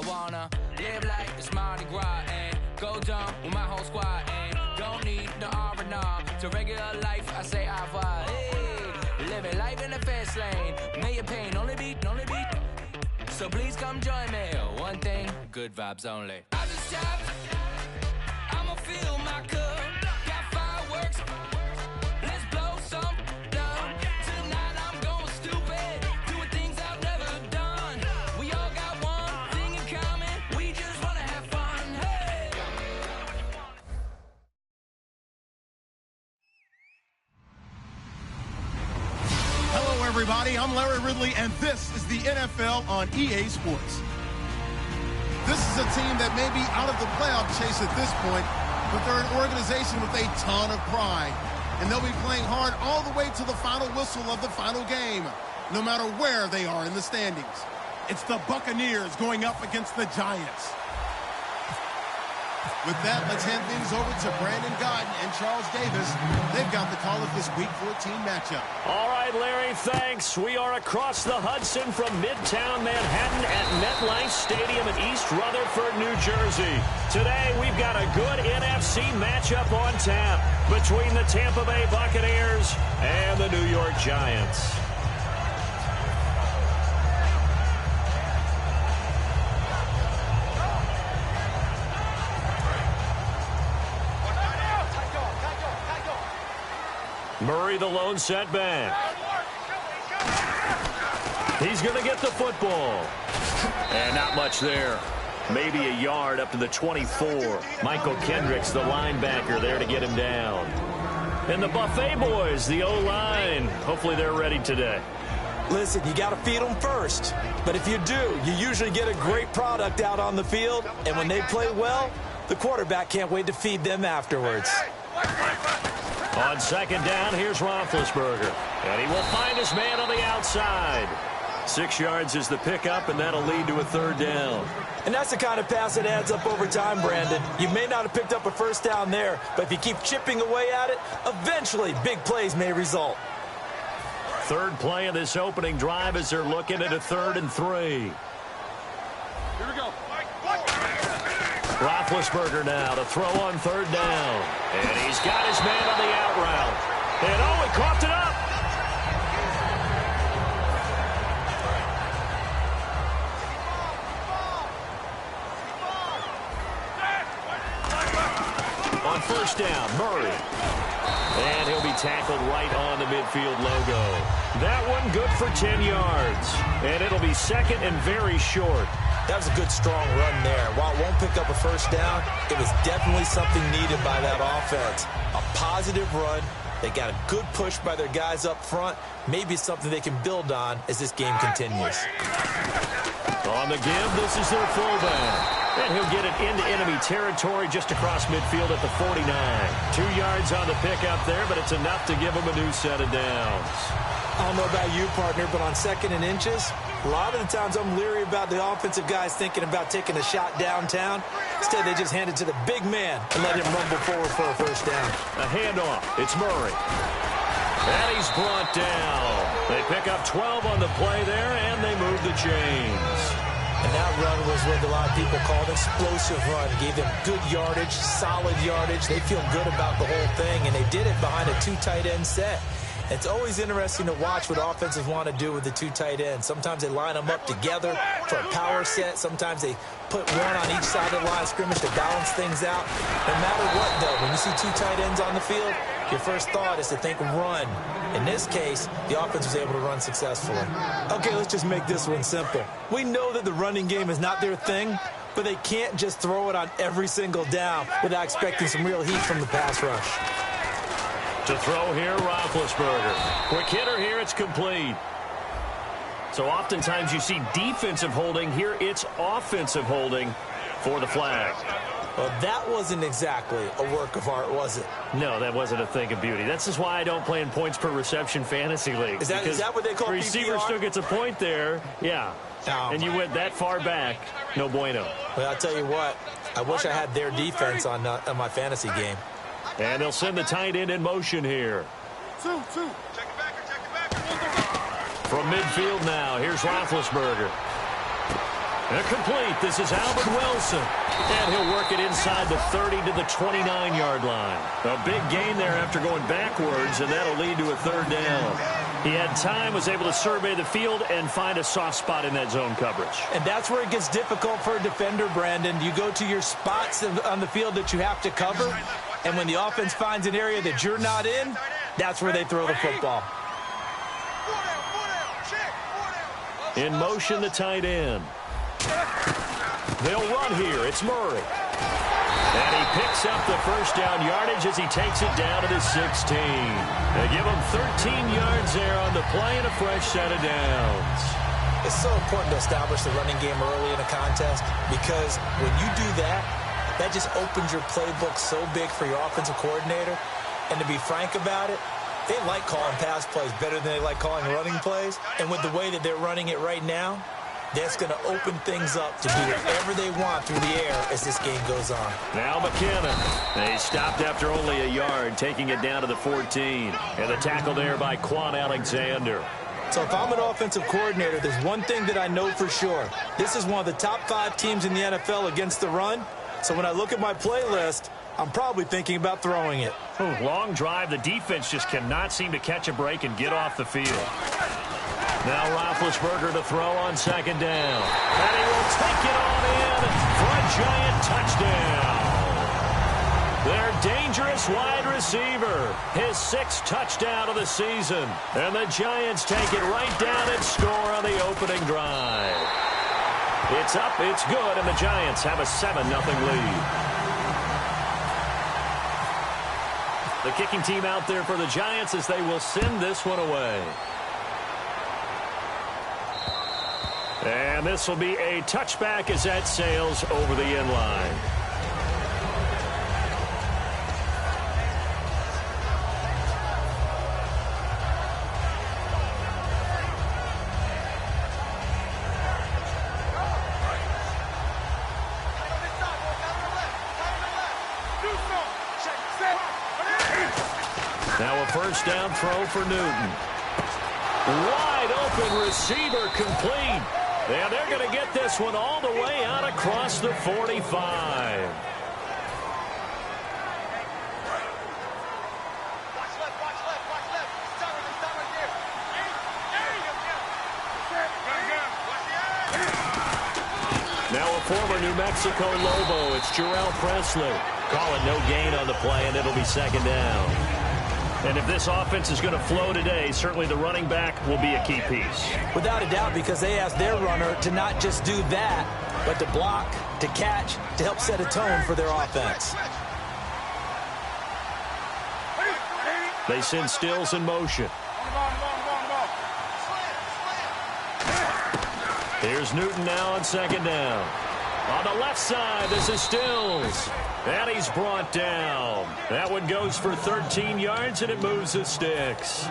wanna live like it's Mardi Gras and go dumb with my whole squad and don't need no R&R. To regular life, I say au revoir. Hey, living life in the fast lane. Million pain, only beat. So please come join me. One thing, good vibes only. I just tapped. I'ma fill my cup. Got fireworks. Let's blow some down. Tonight I'm going stupid. Doing things I've never done. We all got one thing in common. We just wanna have fun. Hey! Hello, everybody. I'm Larry Ridley, and this is the NFL on EA Sports. This is a team that may be out of the playoff chase at this point, but they're an organization with a ton of pride, and they'll be playing hard all the way to the final whistle of the final game, no matter where they are in the standings. It's the Buccaneers going up against the Giants. With that, let's hand things over to Brandon Godden and Charles Davis. They've got the call of this Week 14 matchup. All right, Larry, thanks. We are across the Hudson from Midtown Manhattan at MetLife Stadium in East Rutherford, New Jersey. Today, we've got a good NFC matchup on tap between the Tampa Bay Buccaneers and the New York Giants. Murray, the lone setback. He's going to get the football. And not much there. Maybe a yard up to the 24. Michael Kendricks, the linebacker, there to get him down. And the Buffet boys, the O-line. Hopefully they're ready today. Listen, you got to feed them first. But if you do, you usually get a great product out on the field. And when they play well, the quarterback can't wait to feed them afterwards. On second down, here's Roethlisberger. And he will find his man on the outside. 6 yards is the pickup, and that'll lead to a third down. And that's the kind of pass that adds up over time, Brandon. You may not have picked up a first down there, but if you keep chipping away at it, eventually big plays may result. Third play of this opening drive as they're looking at a 3rd and 3. Here we go. Roethlisberger now to throw on 3rd down. And he's got his man on the out route. And oh, he coughed it up. On 1st down, Murray. And he'll be tackled right on the midfield logo. That one good for 10 yards. And it'll be 2nd and very short. That was a good, strong run there. While it won't pick up a first down, it was definitely something needed by that offense. A positive run. They got a good push by their guys up front. Maybe something they can build on as this game continues. On the give, this is their fullback. And he'll get it into enemy territory just across midfield at the 49. 2 yards on the pickup there, but it's enough to give him a new set of downs. I don't know about you, partner, but on 2nd and inches, a lot of the times I'm leery about the offensive guys thinking about taking a shot downtown. Instead, they just hand it to the big man and let him rumble forward for a first down. A handoff. It's Murray. And he's brought down. They pick up 12 on the play there, and they move the chains. And that run was what a lot of people call an explosive run. Gave them good yardage, solid yardage. They feel good about the whole thing, and they did it behind a 2 tight end set. It's always interesting to watch what offenses want to do with the 2 tight ends. Sometimes they line them up together for a power set. Sometimes they put one on each side of the line of scrimmage to balance things out. No matter what, though, when you see 2 tight ends on the field, your first thought is to think run. In this case, the offense was able to run successfully. Okay, let's just make this one simple. We know that the running game is not their thing, but they can't just throw it on every single down without expecting some real heat from the pass rush. To throw here, Roethlisberger. Quick hitter here, it's complete. So oftentimes you see defensive holding. Here it's offensive holding for the flag. Well, that wasn't exactly a work of art, was it? No, that wasn't a thing of beauty. That's just why I don't play in points per reception fantasy league. Is that what they call receiver PPR? still gets a point there. Yeah. Oh, and you went that far back. No bueno. Well, I'll tell you what. I wish I had their defense on my fantasy game. And they'll send the tight end in motion here. Two. Check it back. From midfield now, here's Roethlisberger. Complete. This is Albert Wilson. And he'll work it inside the 30 to the 29-yard line. A big gain there after going backwards, and that'll lead to a third down. He had time, was able to survey the field and find a soft spot in that zone coverage. And that's where it gets difficult for a defender, Brandon. You go to your spots on the field that you have to cover, and when the offense finds an area that you're not in, that's where they throw the football. In motion, the tight end. They'll run here. It's Murray. And he picks up the first down yardage as he takes it down to the 16. They give him 13 yards there on the play and a fresh set of downs. It's so important to establish the running game early in a contest because when you do that, that just opens your playbook so big for your offensive coordinator. And to be frank about it, they like calling pass plays better than they like calling running plays. And with the way that they're running it right now, that's going to open things up to do whatever they want through the air as this game goes on. Now McKinnon. They stopped after only a yard, taking it down to the 14. And the tackle there by Quan Alexander. So if I'm an offensive coordinator, there's one thing that I know for sure. This is one of the top 5 teams in the NFL against the run. So when I look at my playlist, I'm probably thinking about throwing it. Oh, long drive. The defense just cannot seem to catch a break and get off the field. Now Roethlisberger to throw on second down. And he will take it on in for a giant touchdown. Their dangerous wide receiver. His 6th touchdown of the season. And the Giants take it right down and score on the opening drive. It's up, it's good, and the Giants have a 7-0 lead. The kicking team out there for the Giants as they will send this one away. And this will be a touchback as that sails over the end line. Now a first down throw for Newton. Wide open receiver complete. And they're going to get this one all the way out across the 45. Now a former New Mexico Lobo. It's Jarrell Presley. Call it no gain on the play, and it'll be second down. And if this offense is going to flow today, certainly the running back will be a key piece. Without a doubt, because they asked their runner to not just do that, but to block, to catch, to help set a tone for their offense. They send Stills in motion. Here's Newton now on second down. On the left side, this is Stills. And he's brought down. That one goes for 13 yards, and it moves the sticks.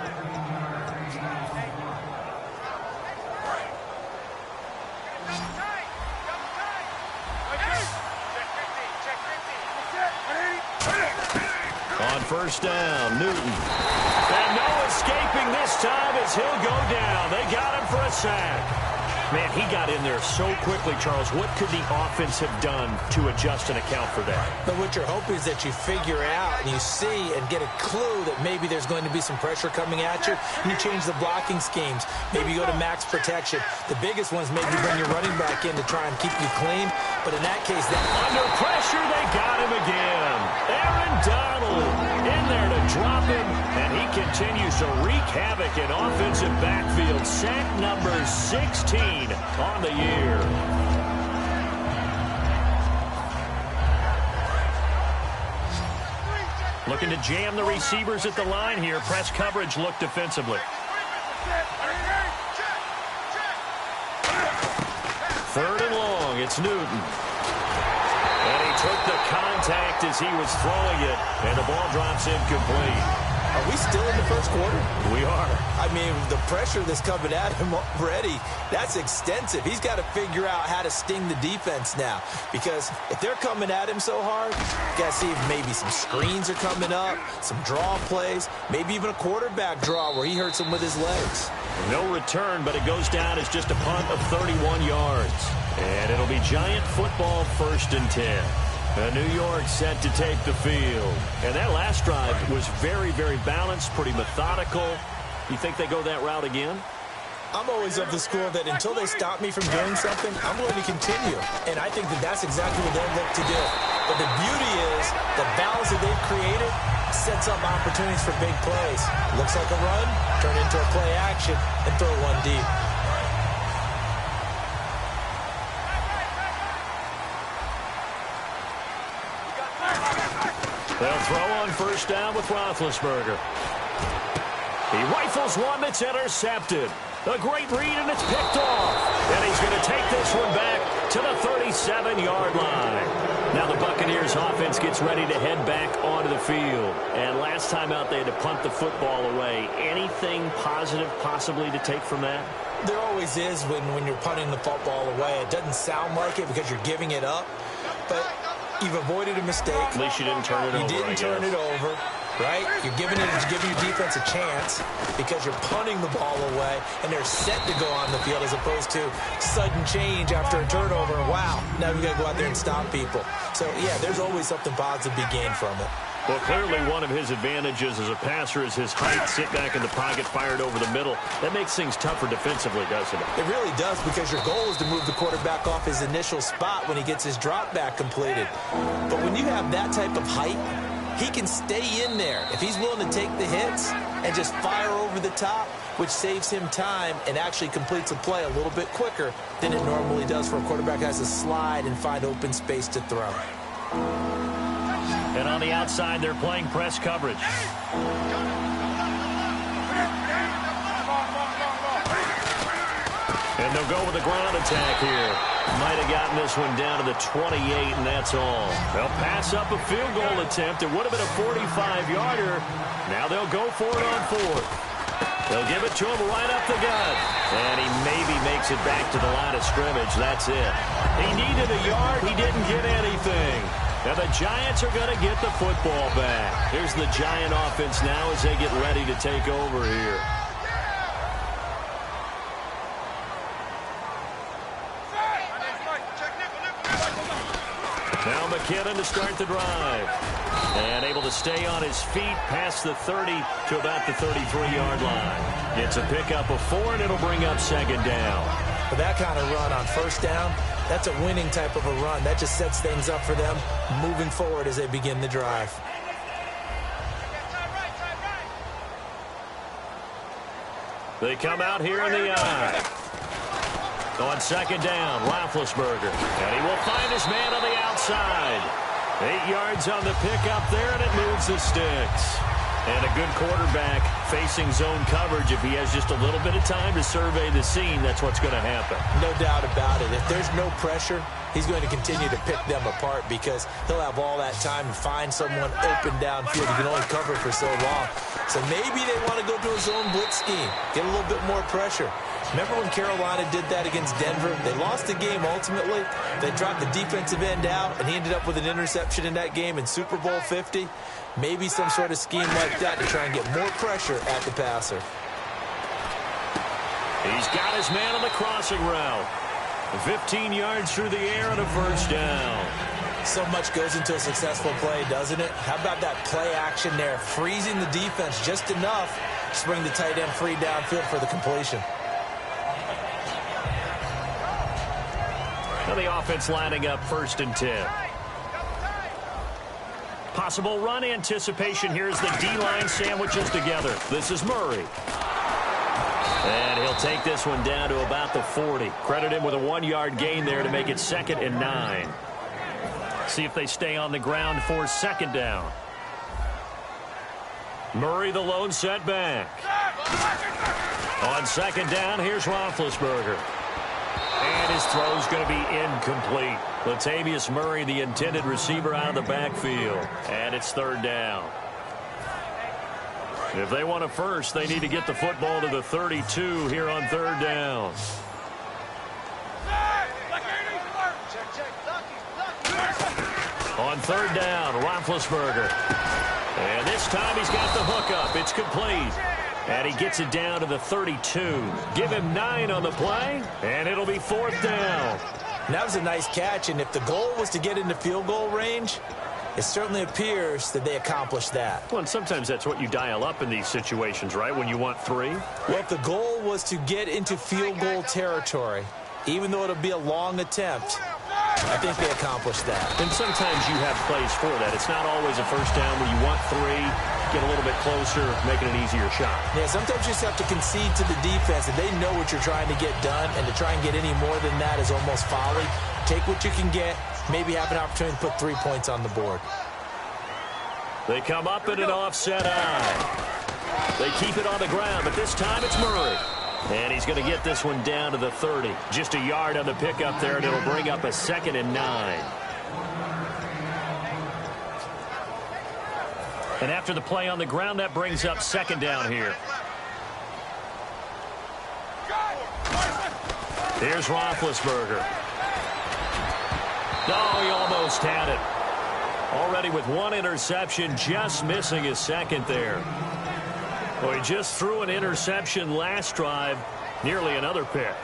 On first down, Newton. And no escaping this time as he'll go down. They got him for a sack. Man, he got in there so quickly, Charles. What could the offense have done to adjust and account for that? But what you're hoping is that you figure out and you see and get a clue that maybe there's going to be some pressure coming at you, and you change the blocking schemes. Maybe you go to max protection. The biggest ones maybe bring your running back in to try and keep you clean. But in that case, under pressure, they got him again. Aaron Donald in there to drop him, and he continues to wreak havoc in offensive backfield. Sack number 16 on the year. Looking to jam the receivers at the line here. Press coverage look defensively. Third and long, it's Newton. And he took the contact as he was throwing it, and the ball drops incomplete. Are we still in the first quarter? We are. I mean, the pressure that's coming at him already, that's extensive. He's got to figure out how to sting the defense now, because if they're coming at him so hard, you got to see if maybe some screens are coming up, some draw plays, maybe even a quarterback draw where he hurts him with his legs. No return, but it goes down as just a punt of 31 yards. And it'll be Giant football 1st and 10. New York set to take the field. And that last drive was very, very balanced, pretty methodical. You think they go that route again? I'm always of the school that until they stop me from doing something, I'm going to continue. And I think that that's exactly what they'll look to do. But the beauty is the balance that they've created sets up opportunities for big plays. Looks like a run, turn into a play action, and throw one deep. They'll throw on 1st down with Roethlisberger. He rifles one that's intercepted. A great read, and it's picked off. And he's going to take this one back to the 37-yard line. Now the Buccaneers offense gets ready to head back onto the field. And last time out, they had to punt the football away. Anything positive possibly to take from that? There always is when you're punting the football away. It doesn't sound like it because you're giving it up, but you've avoided a mistake. At least you didn't turn it over. You didn't turn it over, right? You're giving your defense a chance because you're punting the ball away, and they're set to go on the field as opposed to sudden change after a turnover. Wow, now we got to go out there and stop people. So, yeah, there's always something positive to be gained from it. Well, clearly one of his advantages as a passer is his height. Sit back in the pocket, fired over the middle. That makes things tougher defensively, doesn't it? It really does, because your goal is to move the quarterback off his initial spot when he gets his drop back completed. But when you have that type of height, he can stay in there if he's willing to take the hits and just fire over the top, which saves him time and actually completes a play a little bit quicker than it normally does for a quarterback that has to slide and find open space to throw. And on the outside, they're playing press coverage. And they'll go with a ground attack here. Might have gotten this one down to the 28, and that's all. They'll pass up a field goal attempt. It would have been a 45-yarder. Now they'll go for it on 4th. They'll give it to him right up the gut. And he maybe makes it back to the line of scrimmage. That's it. He needed a yard. He didn't get anything. Now the Giants are going to get the football back. Here's the Giant offense now as they get ready to take over here. Now McKinnon to start the drive. And able to stay on his feet past the 30 to about the 33-yard line. It's a pickup of 4, and it'll bring up 2nd down. For that kind of run on 1st down, that's a winning type of a run. That just sets things up for them moving forward as they begin the drive. They come out here in the eye. On 2nd down, Roethlisberger. And he will find his man on the outside. 8 yards on the pickup there, and it moves the sticks. And a good quarterback facing zone coverage. If he has just a little bit of time to survey the scene, that's what's going to happen. No doubt about it. If there's no pressure, he's going to continue to pick them apart because he'll have all that time to find someone open downfield. He can only cover for so long. So maybe they want to go to a zone blitz scheme, get a little bit more pressure. Remember when Carolina did that against Denver? They lost the game ultimately. They dropped the defensive end out, and he ended up with an interception in that game in Super Bowl 50. Maybe some sort of scheme like that to try and get more pressure at the passer. He's got his man on the crossing route. 15 yards through the air and a 1st down. So much goes into a successful play, doesn't it? How about that play action there? Freezing the defense just enough to bring the tight end free downfield for the completion. Now the offense lining up 1st and 10. Possible run anticipation here as the D-line sandwiches together. This is Murray. And he'll take this one down to about the 40. Credit him with a 1-yard gain there to make it 2nd and 9. See if they stay on the ground for 2nd down. Murray the lone setback. On 2nd down, here's Roethlisberger. And his throw's going to be incomplete. Latavius Murray, the intended receiver, out of the backfield. And it's 3rd down. If they want a first, they need to get the football to the 32 here on third down. On third down, Roethlisberger. And this time he's got the hookup. It's complete. And he gets it down to the 32. Give him 9 on the play, and it'll be fourth down. And that was a nice catch, and if the goal was to get into field goal range, it certainly appears that they accomplished that. Well, and sometimes that's what you dial up in these situations, right, when you want 3? Well, if the goal was to get into field goal territory, even though it'll be a long attempt, I think they accomplished that. And sometimes you have plays for that. It's not always a first down where you want 3, get a little bit closer, make it an easier shot. Yeah, sometimes you just have to concede to the defense, and they know what you're trying to get done, and to try and get any more than that is almost folly. Take what you can get, maybe have an opportunity to put 3 points on the board. They come up in an offset eye. They keep it on the ground, but this time it's Murray. And he's going to get this one down to the 30. Just a yard on the pickup there, and it'll bring up a 2nd and 9. And after the play on the ground, that brings up 2nd down here. Here's Roethlisberger. Oh, he almost had it. Already with 1 interception, just missing his 2nd there. Well, he just threw an interception last drive, nearly another pick.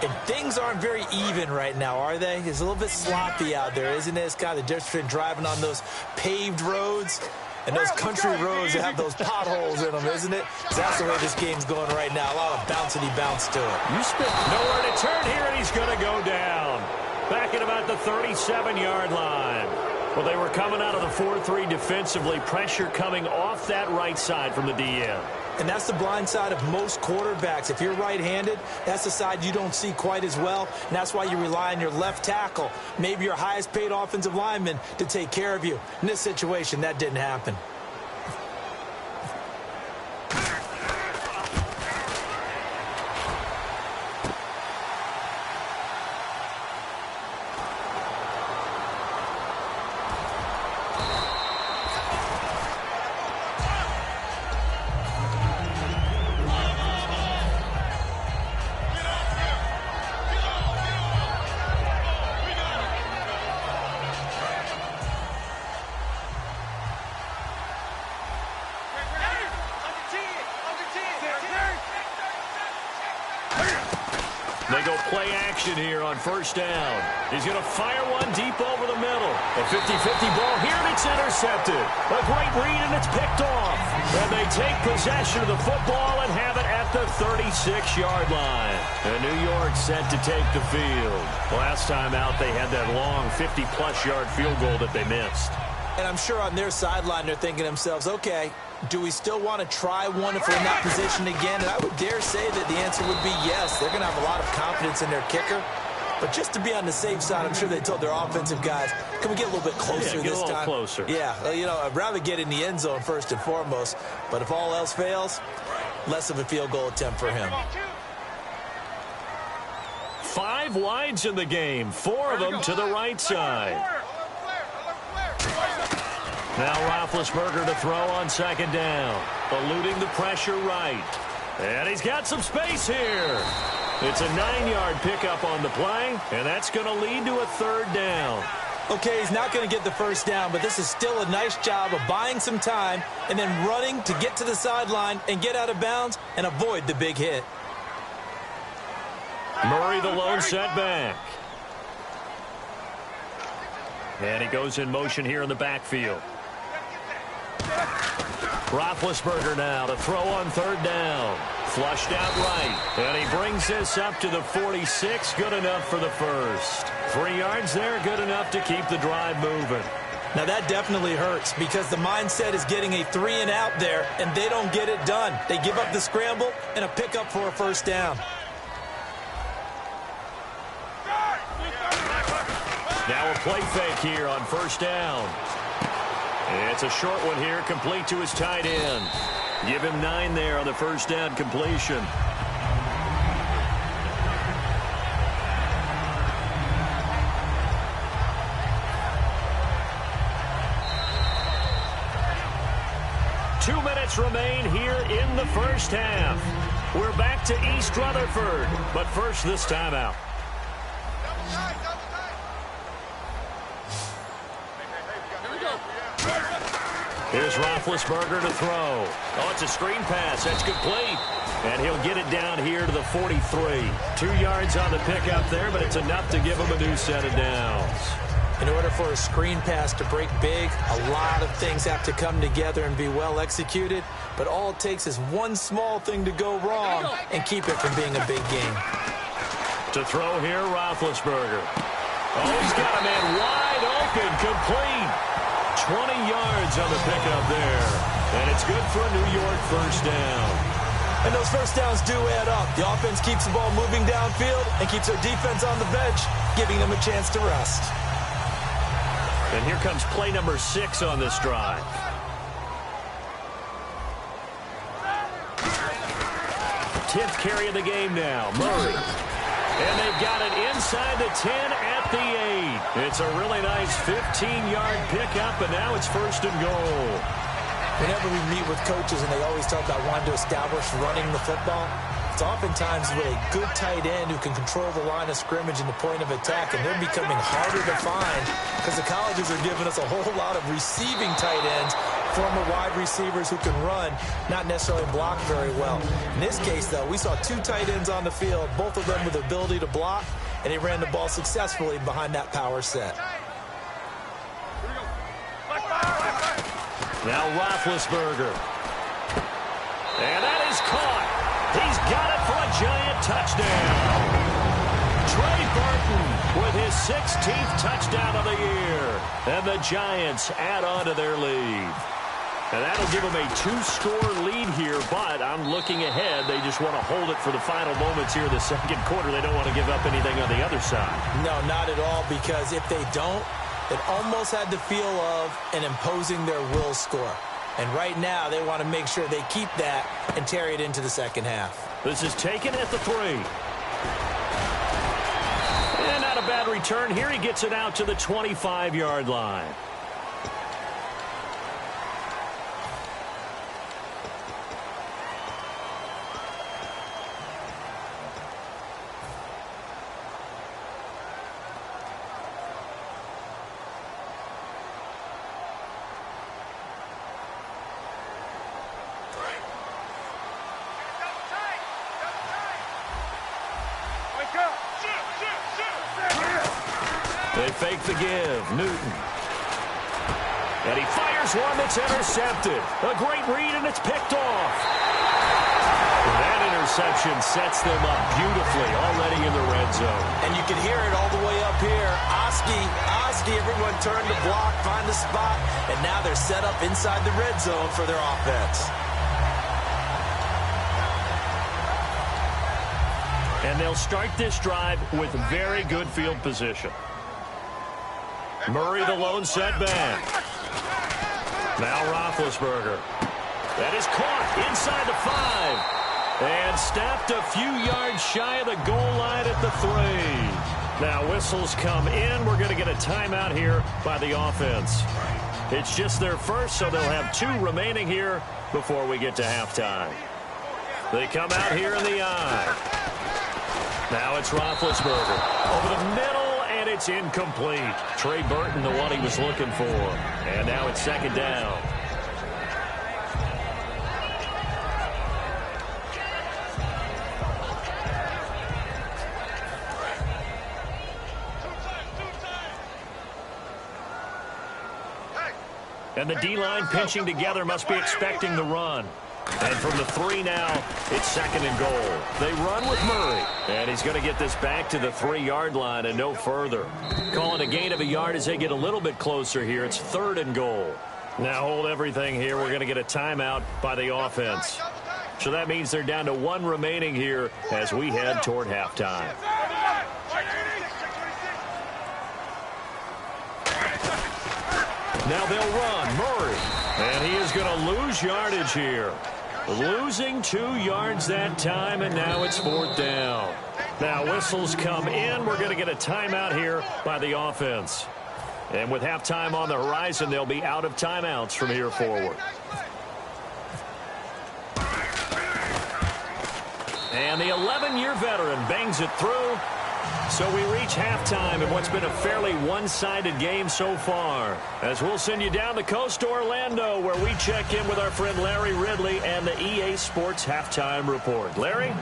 And things aren't very even right now, are they? It's a little bit sloppy out there, isn't it? It's kind of the difference between driving on those paved roads and those country roads that have those potholes in them, isn't it? That's the way this game's going right now. A lot of bouncy bounce to it. You spit nowhere to turn here, and he's going to go down. Back at about the 37-yard line. Well, they were coming out of the 4-3 defensively. Pressure coming off that right side from the DN. And that's the blind side of most quarterbacks. If you're right-handed, that's the side you don't see quite as well. And that's why you rely on your left tackle, maybe your highest-paid offensive lineman, to take care of you. In this situation, that didn't happen. They go play action here on first down. He's going to fire one deep over the middle. A 50-50 ball here, and it's intercepted. A great read, and it's picked off. And they take possession of the football and have it at the 36-yard line. And New York set to take the field. Last time out, they had that long 50-plus yard field goal that they missed. And I'm sure on their sideline they're thinking to themselves, okay, do we still want to try one if we're in that position again? And I would dare say that the answer would be yes. They're going to have a lot of confidence in their kicker. But just to be on the safe side, I'm sure they told their offensive guys, can we get a little bit closer this time? Get a little closer. Yeah, well, you know, I'd rather get in the end zone first and foremost. But if all else fails, less of a field goal attempt for him. 5 wides in the game, 4 of them to the right side. Now Roethlisberger to throw on second down. Eluding the pressure right. And he's got some space here. It's a 9-yard pickup on the play, and that's going to lead to a third down. Okay, he's not going to get the first down, but this is still a nice job of buying some time and then running to get to the sideline and get out of bounds and avoid the big hit. Murray the lone setback. And he goes in motion here in the backfield. Roethlisberger now to throw on third down. Flushed out right. And he brings this up to the 46. Good enough for the first. 3 yards there, good enough to keep the drive moving. Now that definitely hurts because the mindset is getting a 3-and-out there, and they don't get it done. They give up the scramble and a pickup for a first down. Now a play fake here on first down. It's a short one here, complete to his tight end. Give him 9 there on the first down completion. 2 minutes remain here in the first half. We're back to East Rutherford, but first this timeout. Here's Roethlisberger to throw. Oh, it's a screen pass. That's complete. And he'll get it down here to the 43. 2 yards on the pickup there, but it's enough to give him a new set of downs. In order for a screen pass to break big, a lot of things have to come together and be well executed. But all it takes is one small thing to go wrong and keep it from being a big game. To throw here, Roethlisberger. Oh, he's got a man wide open, complete. 20 yards on the pickup there. And it's good for a New York first down. And those first downs do add up. The offense keeps the ball moving downfield and keeps their defense on the bench, giving them a chance to rest. And here comes play number 6 on this drive. Tenth carry of the game now, Murray. And they've got it inside the 10 at the 8. It's a really nice 15-yard pickup, and now it's first and goal. Whenever we meet with coaches and they always talk about wanting to establish running the football, it's oftentimes with a good tight end who can control the line of scrimmage and the point of attack, and they're becoming harder to find because the colleges are giving us a whole lot of receiving tight ends, former wide receivers who can run, not necessarily block very well. In this case, though, we saw 2 tight ends on the field, both of them with the ability to block, and they ran the ball successfully behind that power set. Now Roethlisberger. And that is caught. He's got it for a giant touchdown. Trey Burton with his 16th touchdown of the year. And the Giants add on to their lead. And that'll give them a 2-score lead here, but I'm looking ahead. They just want to hold it for the final moments here in the second quarter. They don't want to give up anything on the other side. No, not at all, because if they don't, it almost had the feel of an imposing their will score. And right now, they want to make sure they keep that and carry it into the second half. This is taken at the 3. And not a bad return here. He gets it out to the 25-yard line. They fake the give. Newton. And he fires one that's intercepted. A great read, and it's picked off. And that interception sets them up beautifully already in the red zone. And you can hear it all the way up here. Oski, everyone turned to block, find the spot, and now they're set up inside the red zone for their offense. And they'll start this drive with very good field position. Murray, the lone setback. Now Roethlisberger. That is caught inside the 5. And snapped a few yards shy of the goal line at the 3. Now whistles come in. We're going to get a timeout here by the offense. It's just their first, so they'll have 2 remaining here before we get to halftime. They come out here in the eye. Now it's Roethlisberger. Over the middle. And it's incomplete. Trey Burton, the one he was looking for. And now it's second down. And the D-line pinching together must be expecting the run. And from the 3 now, it's second and goal. They run with Murray. And he's going to get this back to the 3-yard line and no further. Calling a gain of a yard as they get a little bit closer here. It's third and goal. Now hold everything here. We're going to get a timeout by the offense. So that means they're down to 1 remaining here as we head toward halftime. Now they'll run. Murray. And he is going to lose yardage here. Losing 2 yards that time, and now it's fourth down. Now whistles come in. We're going to get a timeout here by the offense. And with halftime on the horizon, they'll be out of timeouts from here forward. And the 11-year veteran bangs it through. So we reach halftime in what's been a fairly one-sided game so far. As we'll send you down the coast to Orlando, where we check in with our friend Larry Ridley and the EA Sports Halftime Report. Larry?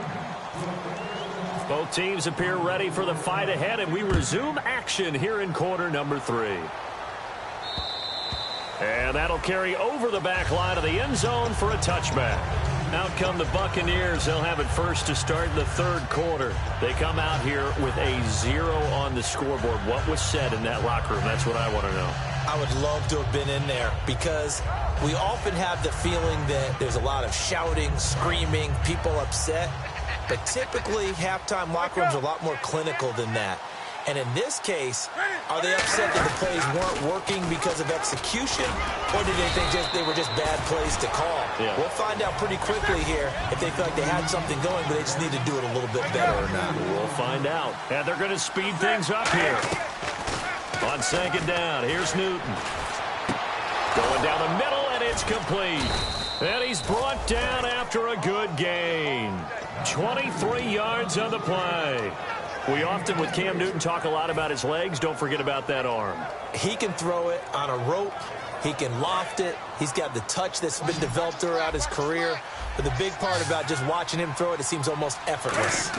Both teams appear ready for the fight ahead, and we resume action here in quarter number 3. And that'll carry over the back line of the end zone for a touchback. Out come the Buccaneers. They'll have it first to start the third quarter. They come out here with a 0 on the scoreboard. What was said in that locker room? That's what I want to know. I would love to have been in there because we often have the feeling that there's a lot of shouting, screaming, people upset. But typically, halftime locker rooms are a lot more clinical than that. And in this case, are they upset that the plays weren't working because of execution, or did they think they were just bad plays to call? Yeah. We'll find out pretty quickly here if they feel like they had something going, but they just need to do it a little bit better or not. We'll find out. And they're going to speed things up here. On second down, here's Newton. Going down the middle, and it's complete. And he's brought down after a good gain. 23 yards on the play. We often, with Cam Newton, talk a lot about his legs. Don't forget about that arm. He can throw it on a rope. He can loft it. He's got the touch that's been developed throughout his career. But the big part about just watching him throw it, it seems almost effortless.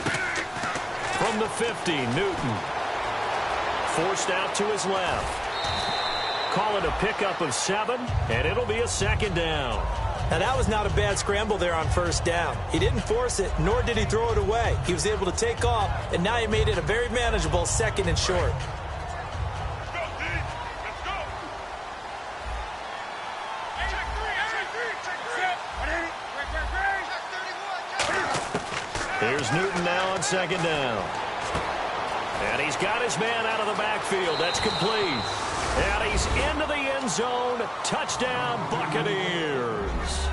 From the 50, Newton. Forced out to his left. Call it a pickup of 7, and it'll be a second down. Now, that was not a bad scramble there on first down. He didn't force it, nor did he throw it away. He was able to take off, and now he made it a very manageable second and short. Here's Newton now on second down. And he's got his man out of the backfield. That's complete. And he's into the end zone. Touchdown, Buccaneers.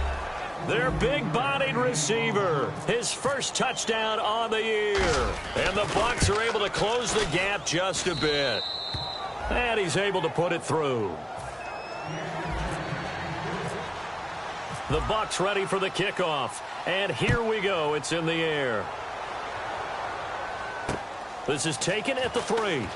Their big-bodied receiver. His first touchdown on the year. And the Bucs are able to close the gap just a bit. And he's able to put it through. The Bucs ready for the kickoff. And here we go. It's in the air. This is taken at the 3.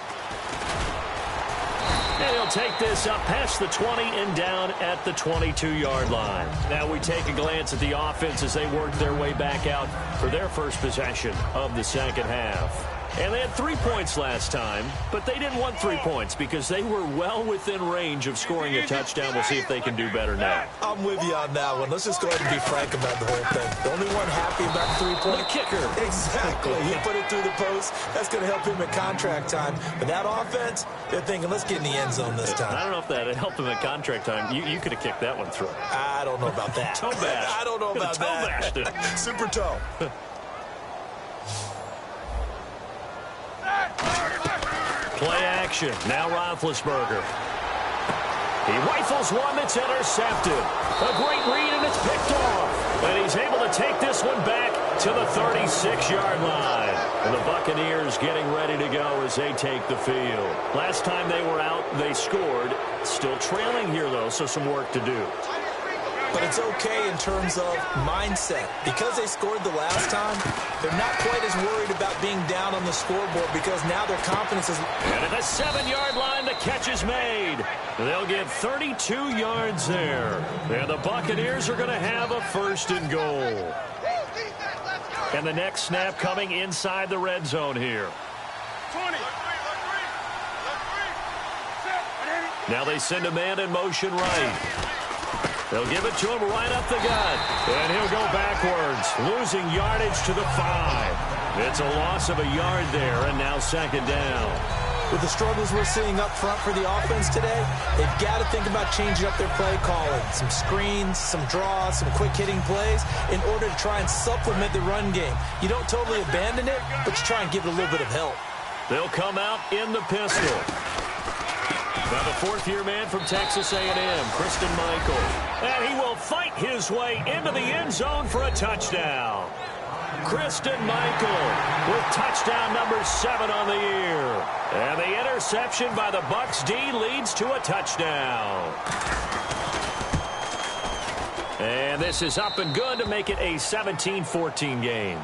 And he'll take this up past the 20 and down at the 22-yard line. Now we take a glance at the offense as they work their way back out for their first possession of the second half. And they had 3 points last time, but they didn't want 3 points because they were well within range of scoring a touchdown. We'll see if they can do better now. I'm with you on that one. Let's just go ahead and be frank about the whole thing. The only one happy about 3-point. The kicker. Exactly. He put it through the post. That's going to help him at contract time. But that offense, they're thinking, let's get in the end zone this time. I don't know if that helped him at contract time. You could have kicked that one through. I don't know about that. Toe bash. I don't know about toe that. Bashed it. Super toe. Play action. Now Roethlisberger. He rifles one that's intercepted. A great read, and it's picked off. And he's able to take this one back to the 36-yard line. And the Buccaneers getting ready to go as they take the field. Last time they were out, they scored. Still trailing here, though, so some work to do. But it's okay in terms of mindset. Because they scored the last time, they're not quite as worried about being down on the scoreboard because now their confidence is... And at the 7-yard line, the catch is made. They'll get 32 yards there. And the Buccaneers are going to have a first and goal. And the next snap coming inside the red zone here. 20. Now they send a man in motion right. They'll give it to him right up the gut. And he'll go backwards, losing yardage to the 5. It's a loss of a yard there, and now second down. With the struggles we're seeing up front for the offense today, they've got to think about changing up their play calling. Some screens, some draws, some quick-hitting plays in order to try and supplement the run game. You don't totally abandon it, but you try and give it a little bit of help. They'll come out in the pistol. Now the fourth-year man from Texas A&M, Christine Michael. And he will fight his way into the end zone for a touchdown. Christine Michael with touchdown number 7 on the year. And the interception by the Bucs D leads to a touchdown. And this is up and good to make it a 17-14 game.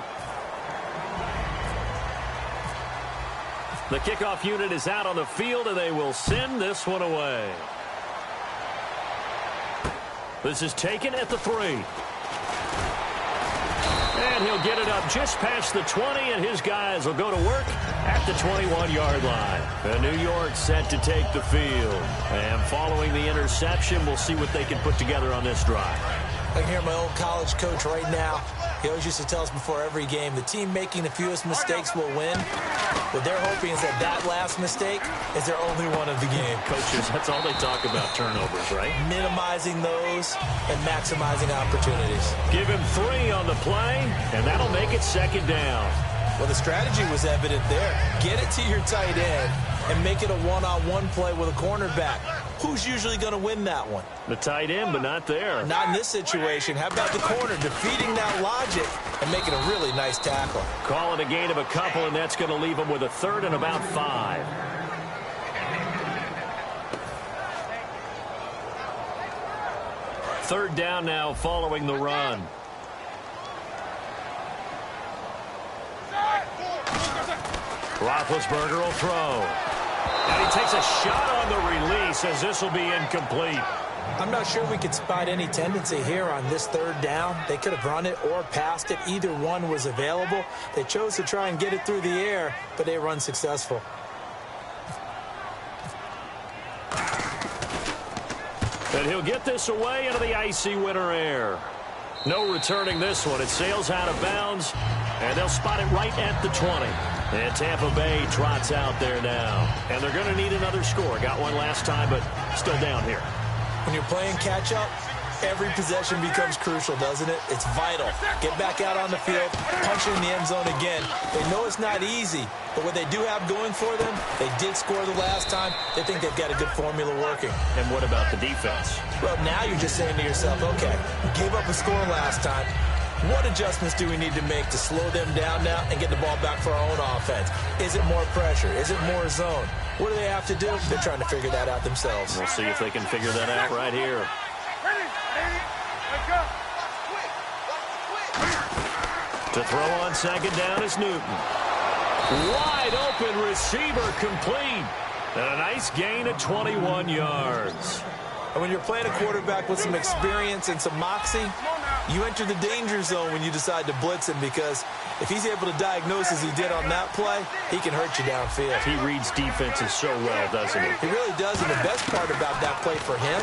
The kickoff unit is out on the field, and they will send this one away. This is taken at the 3. And he'll get it up just past the 20, and his guys will go to work at the 21-yard line. And New York set to take the field. And following the interception, we'll see what they can put together on this drive. I can hear my old college coach right now. He always used to tell us before every game, the team making the fewest mistakes will win. What they're hoping is that last mistake is their only one of the game. Coaches, that's all they talk about, turnovers, right? Minimizing those and maximizing opportunities. Give him 3 on the play, and that'll make it 2nd down. Well, the strategy was evident there. Get it to your tight end and make it a one-on-one play with a cornerback. Who's usually going to win that one? The tight end, but not there. Not in this situation. How about the corner defeating that logic and making a really nice tackle? Call it a gain of a couple, and that's going to leave them with a 3rd and about 5. Third down now following the run. Roethlisberger will throw. And he takes a shot on the release as this will be incomplete. I'm not sure we could spot any tendency here on this 3rd down. They could have run it or passed it. Either one was available. They chose to try and get it through the air, but they were unsuccessful. And he'll get this away into the icy winter air. No returning this one. It sails out of bounds, and they'll spot it right at the 20. And Tampa Bay trots out there now. And they're going to need another score. Got one last time, but still down here. When you're playing catch-up, every possession becomes crucial, doesn't it? It's vital. Get back out on the field, punch it in the end zone again. They know it's not easy, but what they do have going for them, they did score the last time. They think they've got a good formula working. And what about the defense? Well, now you're just saying to yourself, okay, we gave up a score last time. What adjustments do we need to make to slow them down now and get the ball back for our own offense? Is it more pressure? Is it more zone? What do they have to do? They're trying to figure that out themselves. We'll see if they can figure that out right here. To throw on 2nd down is Newton. Wide open receiver complete. And a nice gain of 21 yards. And when you're playing a quarterback with some experience and some moxie, you enter the danger zone when you decide to blitz him, because if he's able to diagnose as he did on that play, he can hurt you downfield. He reads defenses so well, doesn't he? He really does, and the best part about that play for him,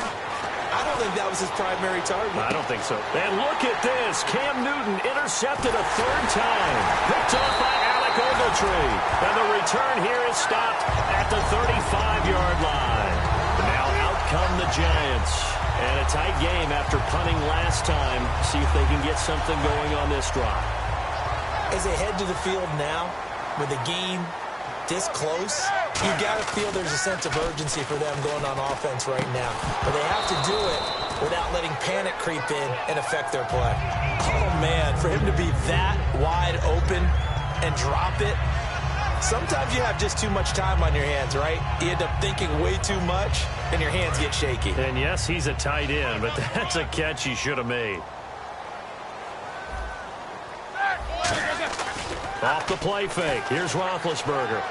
I don't think that was his primary target. I don't think so. And look at this. Cam Newton intercepted a 3rd time. Picked off by Alec Ogletree. And the return here is stopped at the 35-yard line. Now out come the Giants. And a tight game after punting last time. See if they can get something going on this drive. As they head to the field now, with the game this close, you got to feel there's a sense of urgency for them going on offense right now. But they have to do it without letting panic creep in and affect their play. Oh, man, for him to be that wide open and drop it, sometimes you have just too much time on your hands, right? You end up thinking way too much, and your hands get shaky. And yes, he's a tight end, but that's a catch he should have made. Off the play fake. Here's Roethlisberger.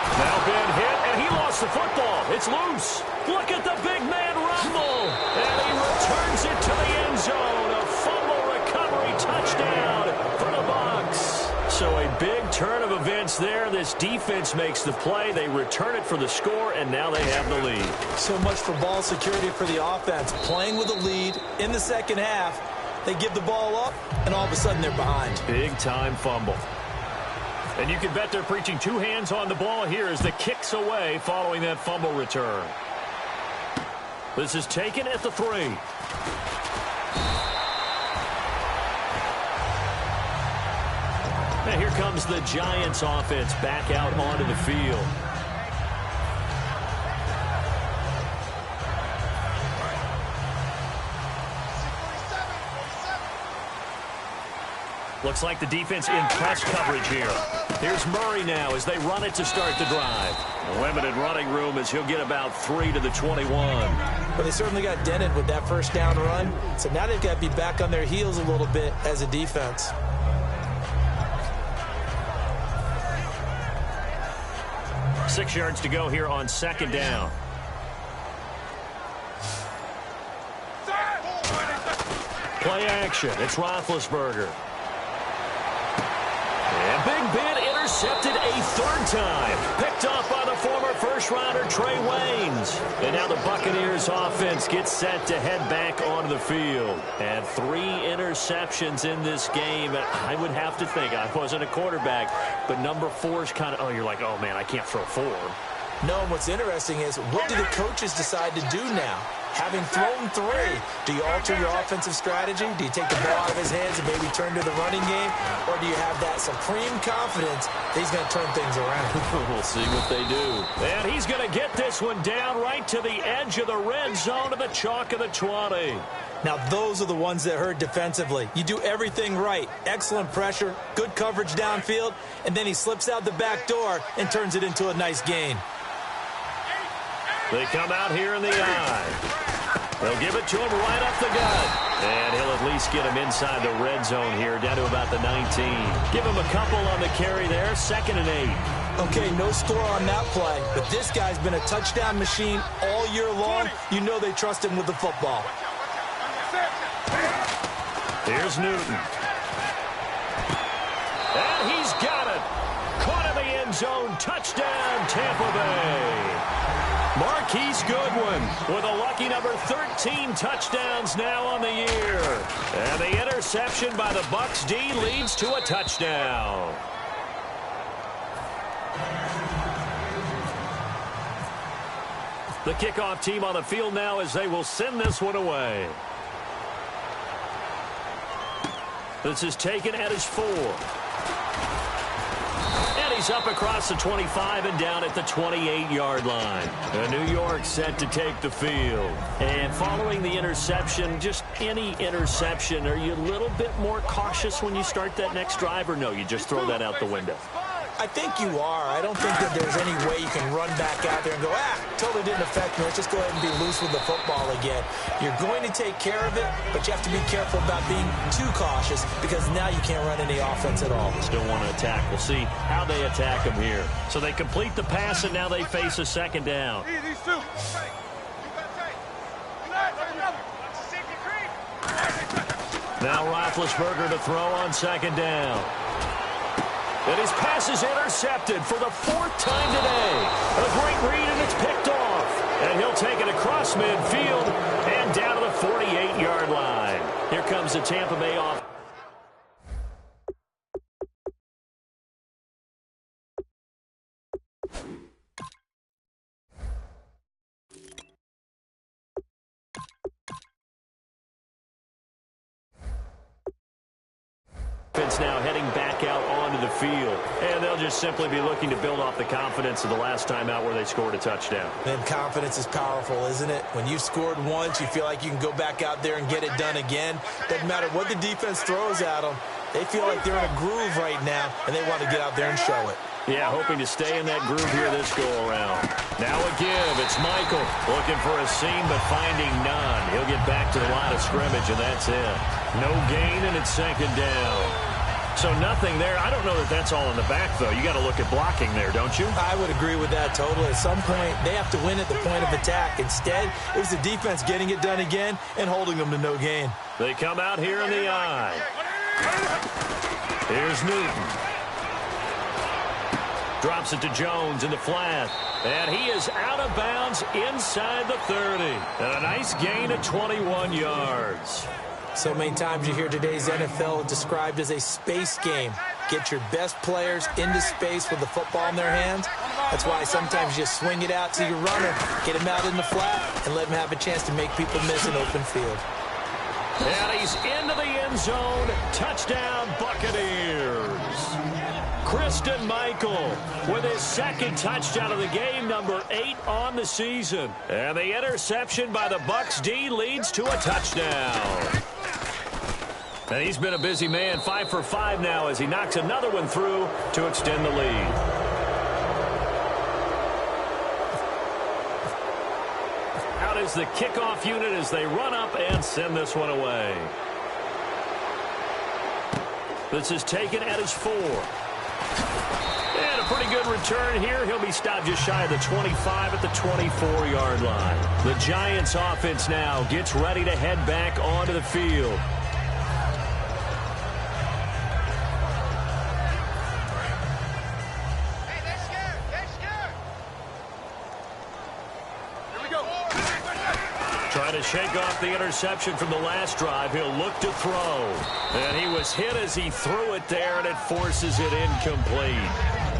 Now been hit, and he lost the football. It's loose. Look at the big man rumble. And he returns it to the end zone. A fumble recovery touchdown for the Bucs. So a big turn of events there. This defense makes the play. They return it for the score, and now they have the lead. So much for ball security for the offense. Playing with a lead in the 2nd half. They give the ball up, and all of a sudden they're behind. Big-time fumble. And you can bet they're preaching 2 hands on the ball here as the kick's away following that fumble return. This is taken at the 3. And here comes the Giants offense back out onto the field. Looks like the defense in press coverage here. Here's Murray now as they run it to start the drive. A limited running room as he'll get about 3 to the 21. But they certainly got dented with that 1st down run. So now they've got to be back on their heels a little bit as a defense. 6 yards to go here on second down. Play action. It's Roethlisberger. And Big Ben intercepted a third time. Picked off by the former first-rounder Trey Waynes. And now the Buccaneers offense gets set to head back onto the field. And 3 interceptions in this game. I would have to think, I wasn't a quarterback, but number 4 is kind of, you're like, oh, man, I can't throw 4. No, and what's interesting is, what do the coaches decide to do now? Having thrown 3, do you alter your offensive strategy? Do you take the ball out of his hands and maybe turn to the running game? Or do you have that supreme confidence that he's going to turn things around? We'll see what they do. And he's going to get this one down right to the edge of the red zone to the chalk of the 20. Now, those are the ones that hurt defensively. You do everything right. Excellent pressure, good coverage downfield, and then he slips out the back door and turns it into a nice gain. They come out here in the eye. They'll give it to him right up the gut. And he'll at least get him inside the red zone here, down to about the 19. Give him a couple on the carry there, 2nd and 8. Okay, no score on that play, but this guy's been a touchdown machine all year long. You know they trust him with the football. Here's Newton. And he's got it. Caught in the end zone. Touchdown, Tampa Bay. Marquise Goodwin with a lucky number 13 touchdowns now on the year. And the interception by the Bucs D leads to a touchdown. The kickoff team on the field now as they will send this one away. This is taken at his 4. And he's up across the 25 and down at the 28-yard line. And New York set to take the field. And following the interception, just any interception, are you a little bit more cautious when you start that next drive, or no, you just throw that out the window? I think you are. I don't think that there's any way you can run back out there and go, totally didn't affect me. Let's just go ahead and be loose with the football again. You're going to take care of it, but you have to be careful about being too cautious because now you can't run any offense at all. Still want to attack. We'll see how they attack him here. So they complete the pass, and now they face a 2nd down. These 2. Now Roethlisberger to throw on 2nd down. And his pass is intercepted for the 4th time today. A great read, and it's picked off. And he'll take it across midfield and down to the 48-yard line. Here comes the Tampa Bay offense. Now heading back out onto the field. And they'll just simply be looking to build off the confidence of the last time out where they scored a touchdown. And confidence is powerful, isn't it? When you've scored once, you feel like you can go back out there and get it done again. Doesn't matter what the defense throws at them. They feel like they're in a groove right now, and they want to get out there and show it. Yeah, hoping to stay in that groove here this go-around. Now a give. It's Michael looking for a seam, but finding none. He'll get back to the line of scrimmage, and that's it. No gain, and it's 2nd down. So nothing there. I don't know that that's all in the back, though. You got to look at blocking there, don't you? I would agree with that totally. At some point, they have to win at the point of attack. Instead, it was the defense getting it done again and holding them to no gain. They come out here in the eye. Here's Newton. Drops it to Jones in the flat. And he is out of bounds inside the 30. And a nice gain of 21 yards. So many times you hear today's NFL described as a space game. Get your best players into space with the football in their hands. That's why sometimes you swing it out to your runner, get him out in the flat, and let him have a chance to make people miss an open field. And he's into the end zone. Touchdown, Buccaneers. Christian Michael with his 2nd touchdown of the game, number 8 on the season. And the interception by the Bucs D leads to a touchdown. And he's been a busy man, 5 for 5 now as he knocks another one through to extend the lead. Out is the kickoff unit as they run up and send this one away. This is taken at his 4. And a pretty good return here. He'll be stopped just shy of the 25 at the 24-yard line. The Giants offense now gets ready to head back onto the field. Trying to shake off the interception from the last drive. He'll look to throw. And he was hit as he threw it there, and it forces it incomplete.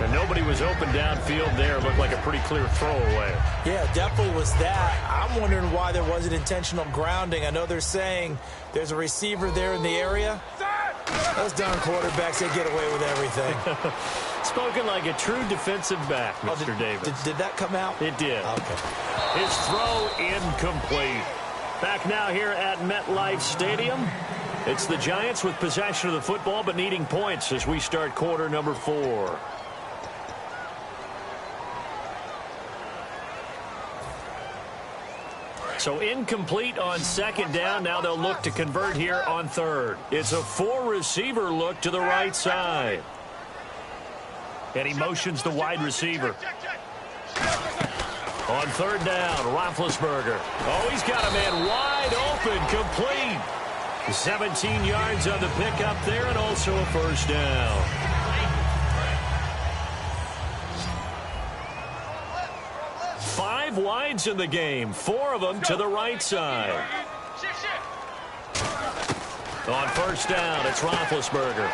And nobody was open downfield there. It looked like a pretty clear throwaway. Yeah, definitely was that. I'm wondering why there wasn't intentional grounding. I know they're saying there's a receiver there in the area. Those darn quarterbacks, they get away with everything. Spoken like a true defensive back, Mr. Davis. Did that come out? It did. Okay. His throw incomplete. Back now here at MetLife Stadium. It's the Giants with possession of the football but needing points as we start quarter number 4. So incomplete on second down. Now they'll look to convert here on third. It's a 4-receiver look to the right side. And he motions the wide receiver. On third down, Roethlisberger. Oh, he's got a man wide open, complete. 17 yards on the pickup there and also a first down. Five wides in the game, 4 of them to the right side. On first down, it's Roethlisberger.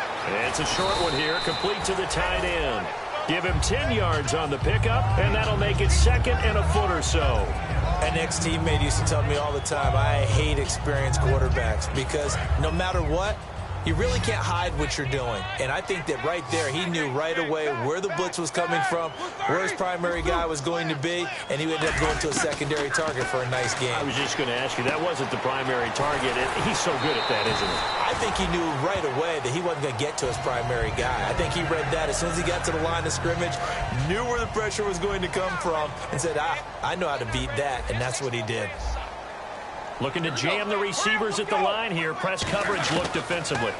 It's a short one here, complete to the tight end. Give him 10 yards on the pickup, and that'll make it second and a foot or so. An ex-teammate used to tell me all the time, I hate experienced quarterbacks because no matter what, you really can't hide what you're doing. And I think that right there, he knew right away where the blitz was coming from, where his primary guy was going to be, and he ended up going to a secondary target for a nice game. I was just going to ask you, that wasn't the primary target. He's so good at that, isn't he? I think he knew right away that he wasn't going to get to his primary guy. I think he read that as soon as he got to the line of scrimmage, knew where the pressure was going to come from, and said, I know how to beat that, and that's what he did. Looking to jam the receivers at the line here. Press coverage look defensively.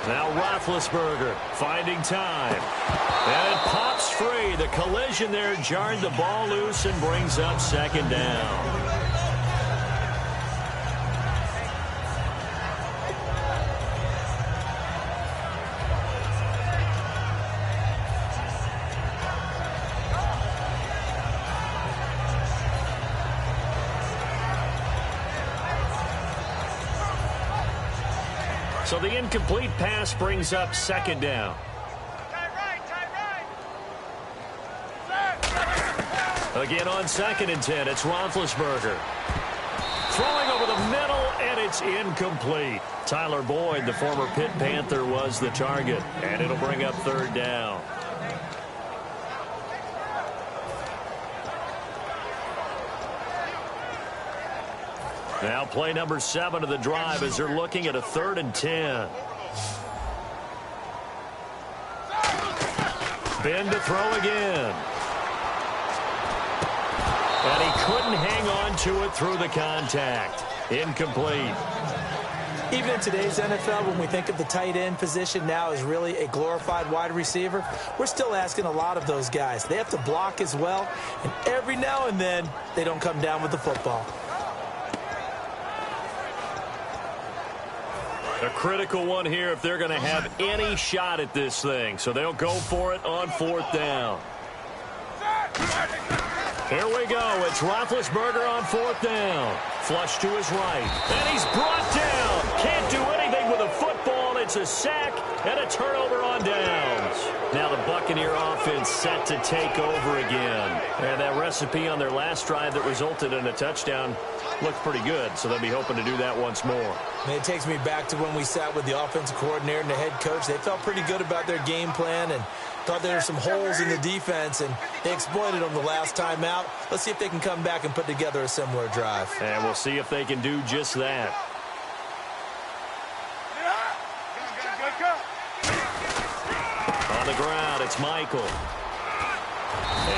Now Roethlisberger finding time. And it pops free. The collision there jarred the ball loose and brings up second down. So the incomplete pass brings up second down. Again on 2nd and 10, it's Roethlisberger. Throwing over the middle, and it's incomplete. Tyler Boyd, the former Pitt Panther, was the target, and it'll bring up third down. Now play number 7 of the drive as they're looking at a 3rd and 10. Ben to throw again. And he couldn't hang on to it through the contact. Incomplete. Even in today's NFL, when we think of the tight end position now as really a glorified wide receiver, we're still asking a lot of those guys. They have to block as well, and every now and then, they don't come down with the football. A critical one here if they're going to have any shot at this thing. So they'll go for it on 4th down. Here we go. It's Roethlisberger on 4th down. Flush to his right. And he's brought down. Can't do anything with a football. It's a sack and a turnover on downs. Now the Buccaneer offense set to take over again. And that recipe on their last drive that resulted in a touchdown looked pretty good, so they'll be hoping to do that once more. And it takes me back to when we sat with the offensive coordinator and the head coach. They felt pretty good about their game plan and thought there were some holes in the defense, and they exploited them the last time out. Let's see if they can come back and put together a similar drive. And we'll see if they can do just that. On the ground, it's Michael.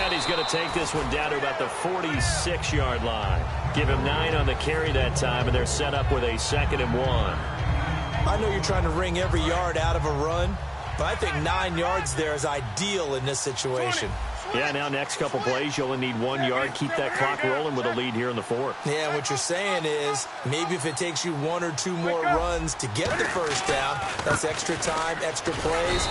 And he's going to take this one down to about the 46-yard line. Give him 9 on the carry that time, and they're set up with a 2nd and 1. I know you're trying to wring every yard out of a run, But I think 9 yards there is ideal in this situation. Yeah, now next couple plays, you only need 1 yard. Keep that clock rolling with a lead here in the fourth. Yeah, what you're saying is maybe if it takes you 1 or 2 more runs to get the first down, that's extra time, extra plays.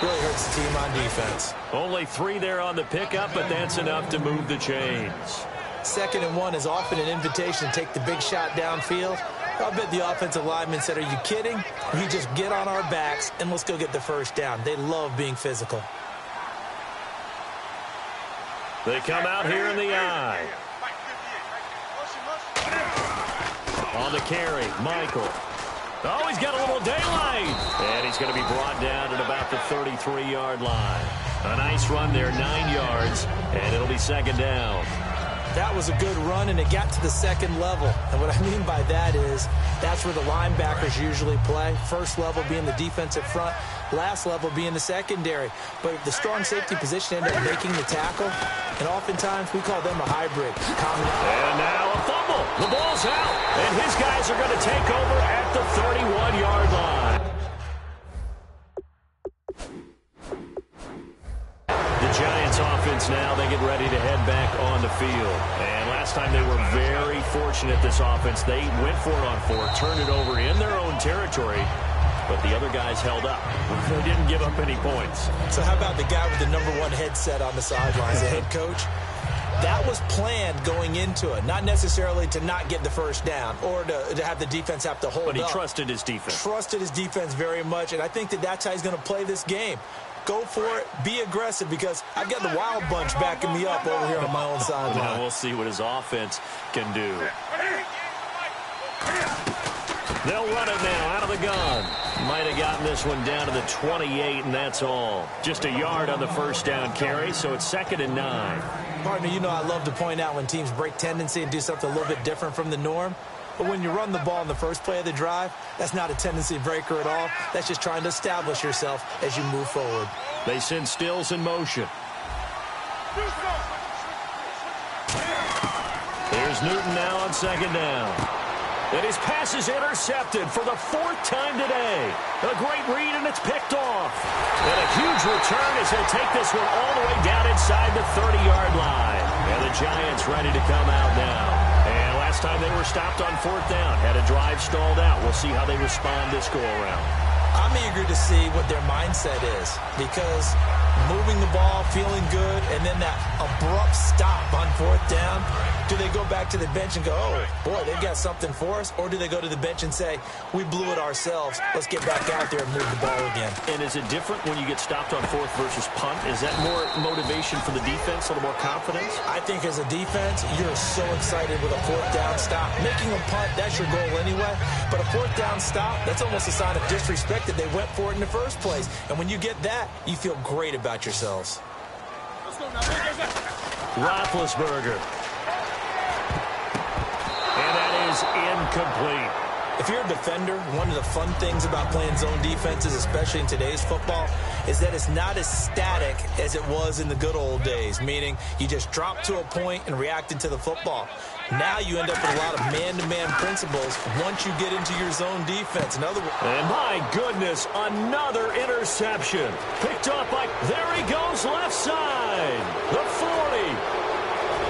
Really hurts the team on defense. Only 3 there on the pickup, but that's enough to move the chains. 2nd and 1 is often an invitation to take the big shot downfield. I bet the offensive lineman said, are you kidding? We just get on our backs and let's go get the first down. They love being physical. They come out here in the eye. On the carry, Michael. Oh, he's got a little daylight. And he's going to be brought down at about the 33-yard line. A nice run there, 9 yards, and it'll be 2nd down. That was a good run, and it got to the 2nd level. And what I mean by that is that's where the linebackers usually play. First level being the defensive front, last level being the secondary. But the strong safety position ended up making the tackle, and oftentimes we call them a hybrid. And now a fumble. The ball's out, and his guys are going to take over at the 31-yard line. The Giants offense now, they get ready to head back on the field. And last time they were very fortunate, this offense. They went for it on 4, turned it over in their own territory, but the other guys held up. They didn't give up any points. So how about the guy with the #1 headset on the sidelines, the head coach? That was planned going into it, not necessarily to not get the first down or to have the defense have to hold up. But he trusted his defense. Trusted his defense very much, and I think that's how he's going to play this game. Go for it. Be aggressive because I've got the wild bunch backing me up over here on my own sideline. Now we'll see what his offense can do. They'll run it now out of the gun. Might have gotten this one down to the 28, and that's all. Just a yard on the first down carry, so it's 2nd and 9. Partner, you know I love to point out when teams break tendency and do something a little bit different from the norm. But when you run the ball in the first play of the drive, that's not a tendency breaker at all. That's just trying to establish yourself as you move forward. They send Stills in motion. Here's Newton now on 2nd down. And his pass is intercepted for the 4th time today. A great read, and it's picked off. And a huge return as he'll take this one all the way down inside the 30-yard line. And the Giants ready to come out now. And last time they were stopped on 4th down, had a drive stalled out. We'll see how they respond this go-around. I'm eager to see what their mindset is because moving the ball, feeling good, and then that abrupt stop on 4th down, do they go back to the bench and go, oh, boy, they've got something for us? Or do they go to the bench and say, we blew it ourselves. Let's get back out there and move the ball again. And is it different when you get stopped on 4th versus punt? Is that more motivation for the defense, a little more confidence? I think as a defense, you're so excited with a 4th down stop. Making a punt, that's your goal anyway. But a 4th down stop, that's almost a sign of disrespect that they went for it in the first place. And when you get that, you feel great about yourselves. Let's go now. Roethlisberger. And that is incomplete. If you're a defender, one of the fun things about playing zone defenses, especially in today's football, is that it's not as static as it was in the good old days, meaning you just drop to a point and reacted to the football. Now you end up with a lot of man-to-man principles once you get into your zone defense. In other words, and my goodness, another interception. Picked up by, there he goes, left side. The 40,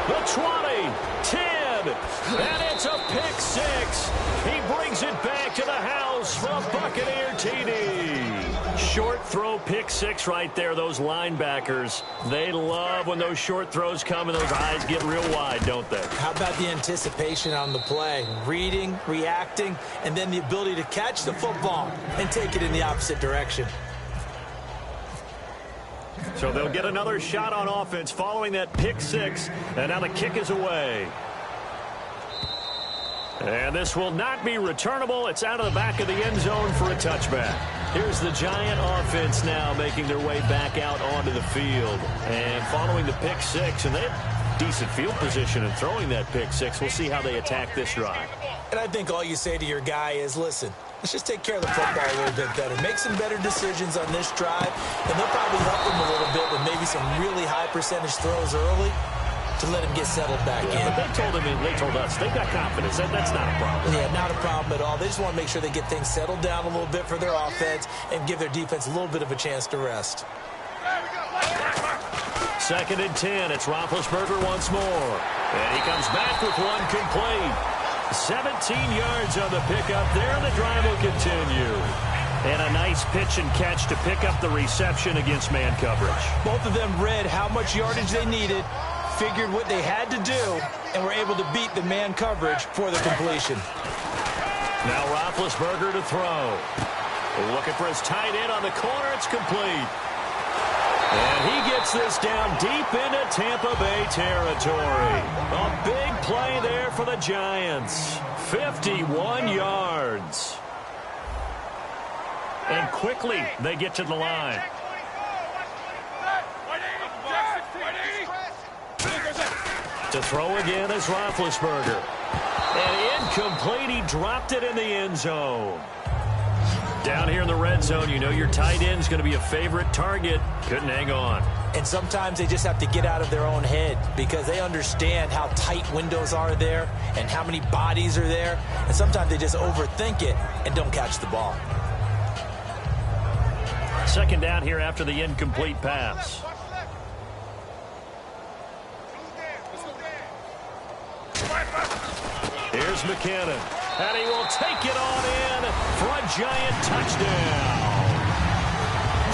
the 20, 10, and it's a pick 6. He brings it back to the house for a Buccaneer TD. Short throw pick 6 right there. Those linebackers, they love when those short throws come and those eyes get real wide, don't they? How about the anticipation on the play? Reading, reacting, and then the ability to catch the football and take it in the opposite direction. So they'll get another shot on offense following that pick 6, and now the kick is away. And this will not be returnable. It's out of the back of the end zone for a touchback. Here's the Giant offense now making their way back out onto the field. And following the pick 6, and they have decent field position in throwing that pick 6. We'll see how they attack this drive. And I think all you say to your guy is, listen, let's just take care of the football a little bit better. Make some better decisions on this drive, and they'll probably help them a little bit with maybe some really high percentage throws early. to let him get settled back in. But they told us they've got confidence. That's not a problem. Yeah, not a problem at all. They just want to make sure they get things settled down a little bit for their offense and give their defense a little bit of a chance to rest. 2nd and 10. It's Roethlisberger once more. And he comes back with one complete. 17 yards on the pickup there. The drive will continue. And a nice pitch and catch to pick up the reception against man coverage. Both of them read how much yardage they needed, figured what they had to do, and were able to beat the man coverage for the completion. Now Roethlisberger to throw. Looking for his tight end on the corner. It's complete. And he gets this down deep into Tampa Bay territory. A big play there for the Giants. 51 yards. And quickly they get to the line. To throw again is Roethlisberger. And incomplete. He dropped it in the end zone. Down here in the red zone, you know your tight end's going to be a favorite target. Couldn't hang on. And sometimes they just have to get out of their own head because they understand how tight windows are there and how many bodies are there. And sometimes they just overthink it and don't catch the ball. 2nd down here after the incomplete pass. Here's McKinnon. And he will take it on in for a Giant touchdown.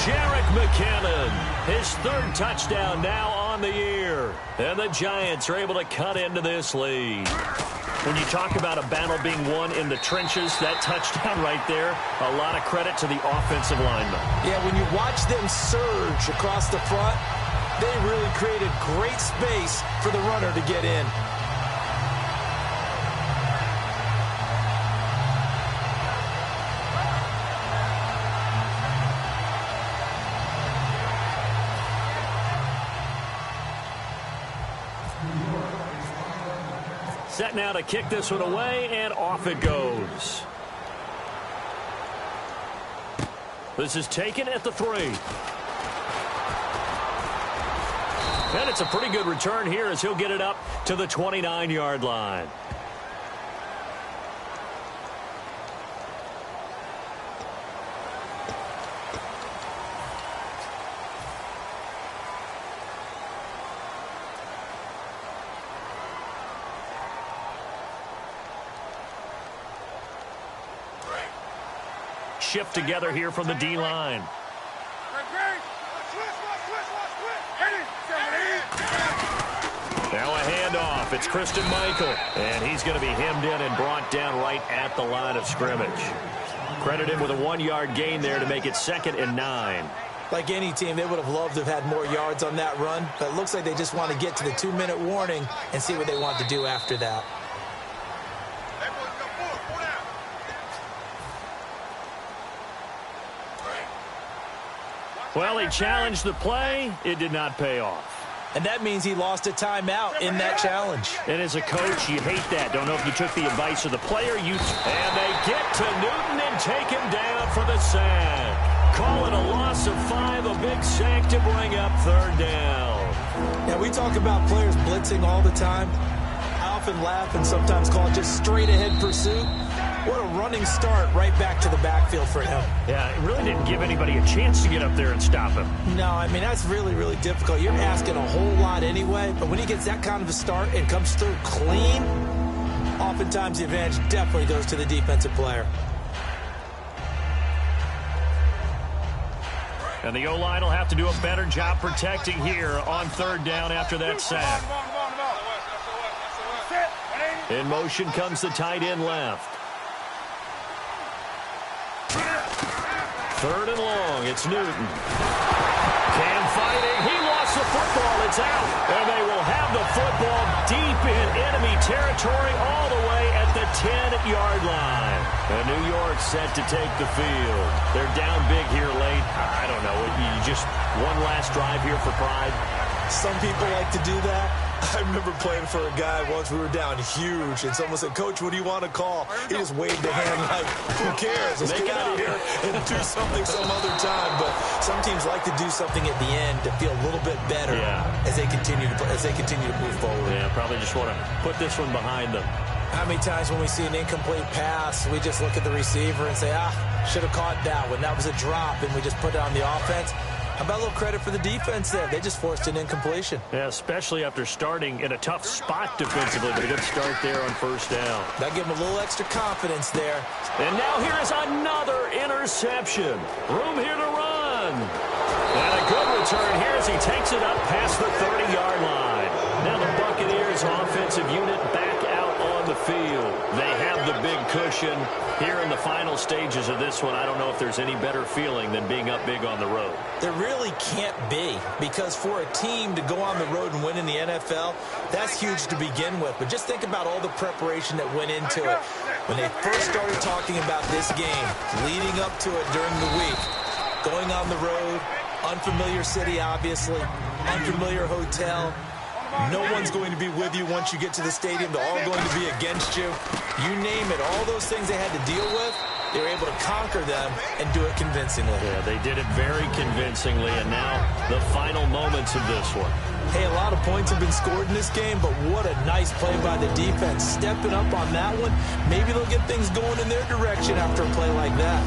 Jerick McKinnon, his 3rd touchdown now on the year. And the Giants are able to cut into this lead. When you talk about a battle being won in the trenches, that touchdown right there, a lot of credit to the offensive linemen. Yeah, when you watch them surge across the front, they really created great space for the runner to get in. Set now to kick this one away, and off it goes. This is taken at the 3. And it's a pretty good return here as he'll get it up to the 29-yard line. Shift together here from the D-line. Now a handoff. It's Christian Michael. And he's going to be hemmed in and brought down right at the line of scrimmage. Credit him with a 1-yard gain there to make it 2nd and 9. Like any team, they would have loved to have had more yards on that run. But it looks like they just want to get to the 2-minute warning and see what they want to do after that. Well, he challenged the play. It did not pay off. And that means he lost a timeout in that challenge. And as a coach, you hate that. Don't know if you took the advice of the player. And they get to Newton and take him down for the sack. Call it a loss of 5, a big sack to bring up 3rd down. Yeah, we talk about players blitzing all the time. I often laugh and sometimes call it just straight-ahead pursuit. What a running start right back to the backfield for him. Yeah, it really didn't give anybody a chance to get up there and stop him. No, I mean, that's really, really difficult. You're asking a whole lot anyway, but when he gets that kind of a start and comes through clean, oftentimes the advantage definitely goes to the defensive player. And the O-line will have to do a better job protecting here on 3rd down after that sack. In motion comes the tight end left. 3rd and long. It's Newton. Cam fighting. He lost the football. It's out. And they will have the football deep in enemy territory all the way at the 10-yard line. And New York set to take the field. They're down big here late. I don't know. You just one last drive here for pride. Some people like to do that. I remember playing for a guy once. We were down huge, and someone said, "Coach, what do you want to call?" He just waved a hand like, "Who cares? Let's get out of here and do something some other time." But some teams like to do something at the end to feel a little bit better as they continue to move forward. Yeah, probably just want to put this one behind them. How many times when we see an incomplete pass, we just look at the receiver and say, should have caught that one. That was a drop, and we just put it on the offense. How about a little credit for the defense there? They just forced an incompletion. Yeah, especially after starting in a tough spot defensively, but a good start there on first down. That gave them a little extra confidence there. And now here is another interception. Room here to run. And a good return here as he takes it up past the 30-yard line. Now the Buccaneers offensive unit back out on the field. They have the big cushion here in the final stages of this one. I don't know if there's any better feeling than being up big on the road. There really can't be, because for a team to go on the road and win in the NFL, that's huge to begin with. But just think about all the preparation that went into it. When they first started talking about this game, leading up to it during the week, going on the road, unfamiliar city, obviously, unfamiliar hotel. No one's going to be with you once you get to the stadium. They're all going to be against you. You name it, all those things they had to deal with, they were able to conquer them and do it convincingly. Yeah, they did it very convincingly, and now the final moments of this one. Hey, a lot of points have been scored in this game, but what a nice play by the defense. Stepping up on that one, maybe they'll get things going in their direction after a play like that.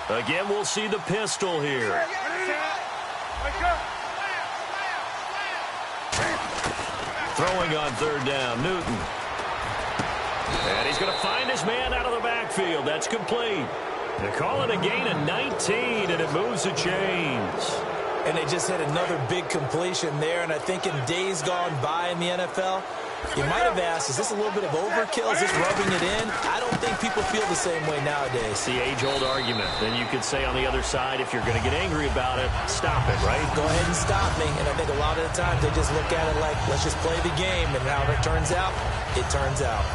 Again, we'll see the pistol here. Throwing on third down, Newton. And he's going to find his man out of the backfield. That's complete. They call it a gain of 19, and it moves the chains. And they just hit another big completion there, and I think in days gone by in the NFL, you might have asked, is this a little bit of overkill? Is this rubbing it in? I don't think people feel the same way nowadays. It's the age-old argument. Then you could say on the other side, if you're going to get angry about it, stop it, right? Go ahead and stop me. And I think a lot of the times they just look at it like, let's just play the game. And however it turns out, it turns out.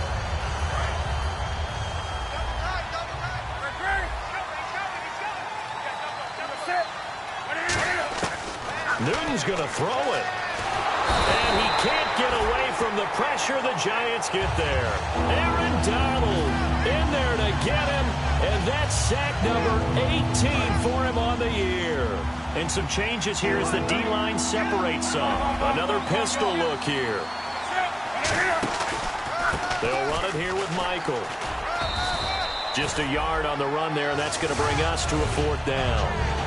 Newton's going to throw it. And he can't get away from the pressure. The Giants get there. Aaron Donald in there to get him. And that's sack number 18 for him on the year. And some changes here as the D-line separates some. Another pistol look here. They'll run it here with Michael. Just a yard on the run there, and that's going to bring us to a fourth down.